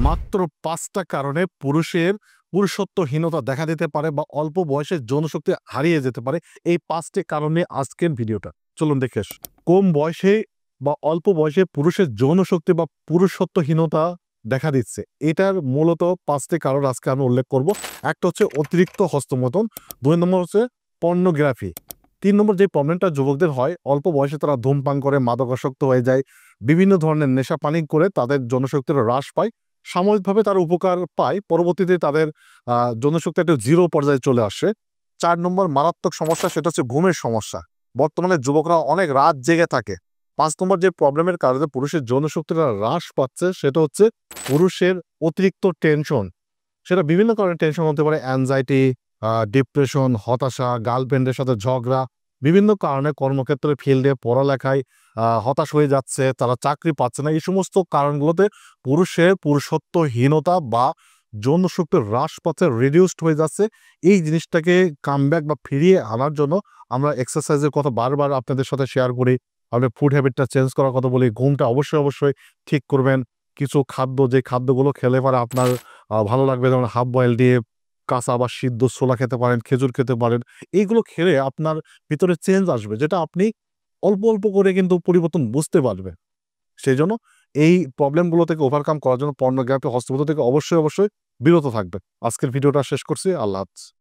মাত্র ৫টা কারণে পুরুষত্বহীনতা দেখা দিতে পারে বা অল্প বয়সে যৌনশক্তি হারিয়ে যেতে পারে। এই ৫টি কারণে আজকের ভিডিওটা। চলুন দেখে আসি। কম বয়সে বা অল্প বয়সে পুরুষের যৌনশক্তি বা পুরুষত্বহীনতা দেখা দিচ্ছে। এটার মূলত ৫টি কারণ আজকে আমি উল্লেখ করব। একটা হচ্ছে অতিরিক্ত হস্তমৈথুন, ২ নম্বর হচ্ছে পর্নোগ্রাফি, ৩ নম্বর যে প্রবলেমটা যুবকদের হয় অল্প বয়সে তারা ধূমপান করে মাদকাসক্ত হয়ে যায়, বিভিন্ন ধরনের নেশা পানি করে তাদের যৌনশক্তির হ্রাস পায়। সাময়িকভাবে তারা উপকার পায়, পরবর্তীতে তাদের যৌনশক্তি একটা জিরো পর্যায়ে চলে আসে। ৪ নম্বর মারাত্মক সমস্যা, সেটা হচ্ছে ঘুমের সমস্যা। বর্তমানে যুবকরা অনেক রাত জেগে থাকে। ৫ নম্বর যে প্রবলেমের কারণে পুরুষের যৌনশক্তিটা হ্রাস পাচ্ছে সেটা হচ্ছে পুরুষের অতিরিক্ত টেনশন। সেটা বিভিন্ন কারণে টেনশন হতে পারে, অ্যাংজাইটি, ডিপ্রেশন, হতাশা, গার্লফ্রেন্ডের সাথে ঝগড়া, বিভিন্ন কারণে কর্মক্ষেত্রে, ফিল্ডে, পড়ালেখায় হতাশ হয়ে যাচ্ছে, তারা চাকরি পাচ্ছে না। এই সমস্ত কারণগুলোতে পুরুষের পুরুষত্বহীনতা বা যৌনশক্তির হ্রাস পাচ্ছে, রিডিউসড হয়ে যাচ্ছে। এই জিনিসটাকে কামব্যাক বা ফিরিয়ে আনার জন্য আমরা এক্সারসাইজের কথা বারবার আপনাদের সাথে শেয়ার করি। আপনি ফুড হ্যাবিটটা চেঞ্জ করার কথা বলি, ঘুমটা অবশ্যই ঠিক করবেন। কিছু খাদ্য, যে খাদ্যগুলো খেলে পরে আপনার ভালো লাগবে, যেমন হাফ বয়েল দিয়ে কাঁচা বা সিদ্ধ ছোলা খেতে পারেন, খেজুর খেতে পারেন। এইগুলো খেলে আপনার ভিতরে চেঞ্জ আসবে, যেটা আপনি অল্প করে কিন্তু পরিবর্তন বুঝতে পারবেন। সেজন্য এই প্রবলেমগুলো থেকে ওভারকাম করার জন্য পর্নোগ্রাফি, হস্তমৈথুন থেকে অবশ্যই বিরত থাকবেন। আজকের ভিডিওটা শেষ করছি। আল্লাহ হাফেজ।